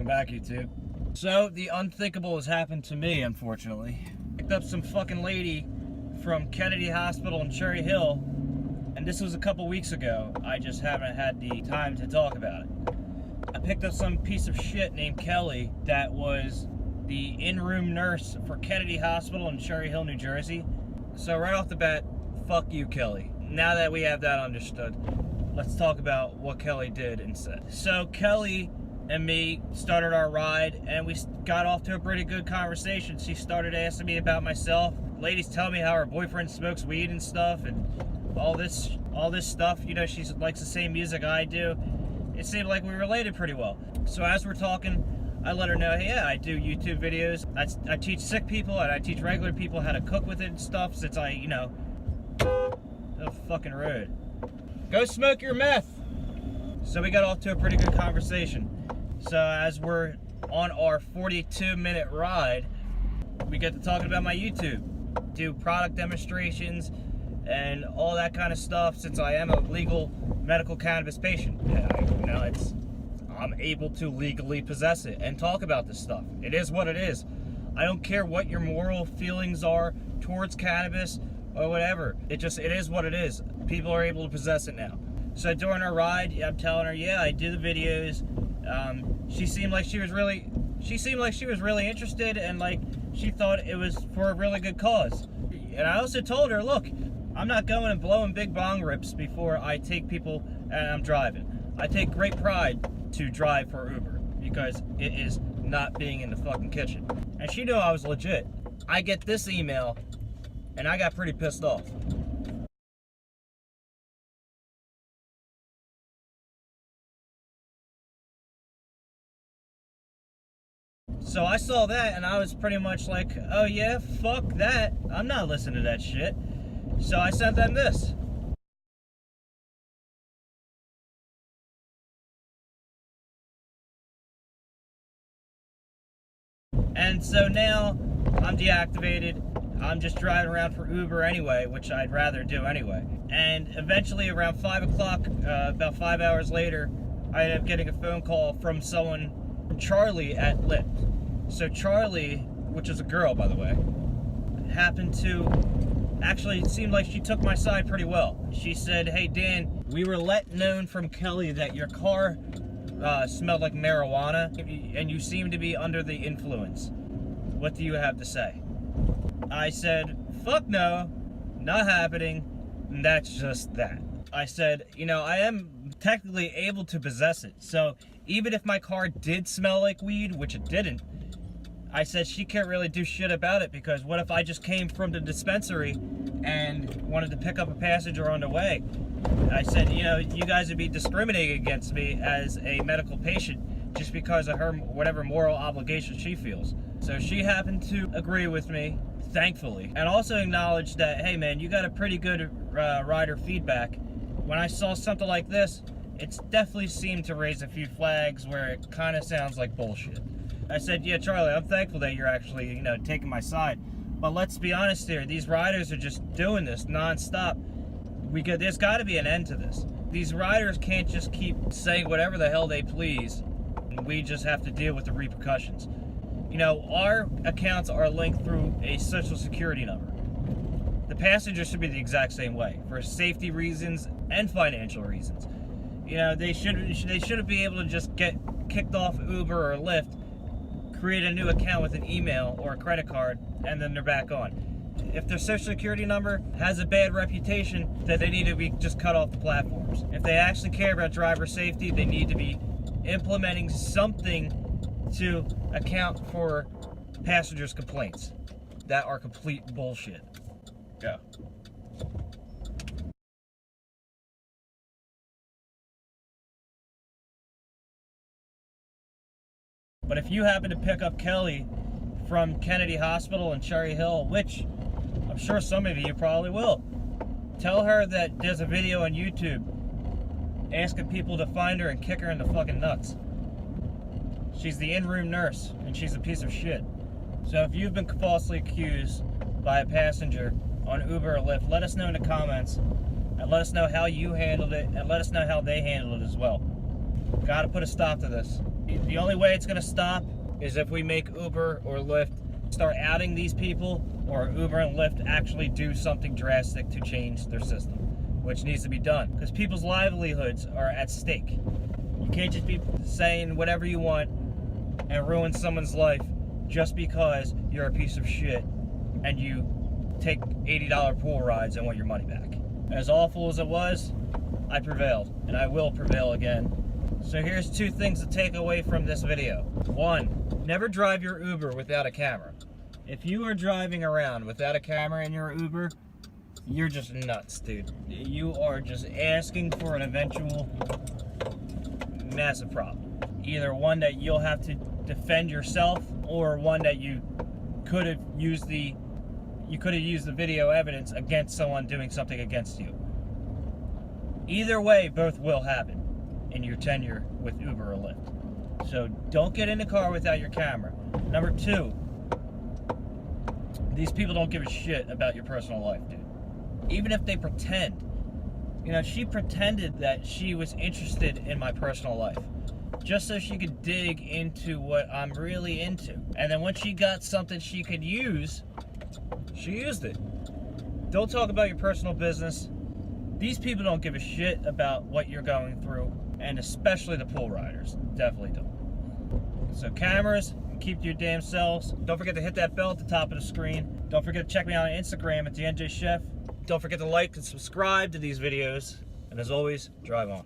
back, YouTube. So, the unthinkable has happened to me, unfortunately. Picked up some fucking lady from Kennedy Hospital in Cherry Hill, and this was a couple weeks ago. I just haven't had the time to talk about it. I picked up some piece of shit named Kelly that was the in-room nurse for Kennedy Hospital in Cherry Hill, New Jersey. So right off the bat, fuck you, Kelly. Now that we have that understood, let's talk about what Kelly did instead. So Kelly and me started our ride, and we got off to a pretty good conversation. She started asking me about myself. Ladies tell me how her boyfriend smokes weed and stuff, and all this stuff. You know, she likes the same music I do. It seemed like we related pretty well. So as we're talking, I let her know, hey, yeah, I do YouTube videos. I teach sick people and I teach regular people how to cook with it and stuff, since I, you know, the fucking road. Go smoke your meth. So we got off to a pretty good conversation. So as we're on our 42-minute ride, we get to talking about my YouTube, do product demonstrations and all that kind of stuff, since I am a legal medical cannabis patient. I'm able to legally possess it and talk about this stuff. It is what it is. I don't care what your moral feelings are towards cannabis or whatever. It is what it is. People are able to possess it now. So during our ride, I'm telling her, yeah, I do the videos. She seemed like she was really interested, and like she thought it was for a really good cause. And I also told her, look, I'm not going and blowing big bong rips before I take people and I'm driving. I take great pride to drive for Uber, because it is not being in the fucking kitchen. And she knew I was legit. I get this email, and I got pretty pissed off. So I saw that, and I was pretty much like, oh yeah, fuck that. I'm not listening to that shit. So I sent them this. And so now I'm deactivated. I'm just driving around for Uber anyway, which I'd rather do anyway. And eventually around 5 o'clock, about 5 hours later, I ended up getting a phone call from someone, from Charlie at LYFT. So Charlie, which is a girl by the way, happened to, actually it seemed like she took my side pretty well. She said, hey Dan, we were let known from Kelly that your car smelled like marijuana, and you seem to be under the influence. What do you have to say? I said, fuck no, not happening, and that's just that. I said, you know, I am technically able to possess it, so even if my car did smell like weed, which it didn't, I said she can't really do shit about it, because what if I just came from the dispensary and wanted to pick up a passenger on the way? I said, you know, you guys would be discriminating against me as a medical patient just because of her whatever moral obligation she feels. So she happened to agree with me, thankfully, and also acknowledged that, hey man, you got a pretty good rider feedback. When I saw something like this, it's definitely seemed to raise a few flags where it kind of sounds like bullshit. I said, yeah, Charlie, I'm thankful that you're actually, you know, taking my side. But let's be honest here, these riders are just doing this nonstop. There's got to be an end to this. These riders can't just keep saying whatever the hell they please, and we just have to deal with the repercussions. You know, our accounts are linked through a social security number. The passengers should be the exact same way, for safety reasons and financial reasons. You know, they shouldn't be able to just get kicked off Uber or Lyft, create a new account with an email or a credit card, and then they're back on. If their social security number has a bad reputation, then they need to be just cut off the platforms. If they actually care about driver safety, they need to be implementing something to account for passengers' complaints that are complete bullshit. Go. But if you happen to pick up Kelly from Kennedy Hospital in Cherry Hill, which I'm sure some of you probably will, tell her that there's a video on YouTube asking people to find her and kick her in the fucking nuts. She's the in-room nurse, and she's a piece of shit. So if you've been falsely accused by a passenger on Uber or Lyft, let us know in the comments, and let us know how you handled it, and let us know how they handled it as well. Gotta put a stop to this. The only way it's gonna stop is if we make Uber or Lyft start outing these people, or Uber and Lyft actually do something drastic to change their system, which needs to be done, because people's livelihoods are at stake. You can't just be saying whatever you want and ruin someone's life just because you're a piece of shit and you take $80 pool rides and want your money back. As awful as it was, I prevailed, and I will prevail again. So here's 2 things to take away from this video. 1, never drive your Uber without a camera. If you are driving around without a camera in your Uber, you're just nuts, dude. You are just asking for an eventual massive problem. Either one that you'll have to defend yourself, or one that you could have used the video evidence against someone doing something against you. Either way, both will happen in your tenure with Uber or Lyft. So don't get in the car without your camera. Number 2, these people don't give a shit about your personal life, dude. Even if they pretend. You know, she pretended that she was interested in my personal life just so she could dig into what I'm really into. And then when she got something she could use, she used it. Don't talk about your personal business. These people don't give a shit about what you're going through, and especially the pool riders. Definitely don't. So cameras, keep to your damn selves. Don't forget to hit that bell at the top of the screen. Don't forget to check me out on Instagram at the NJ Chef. Don't forget to like and subscribe to these videos. And as always, drive on.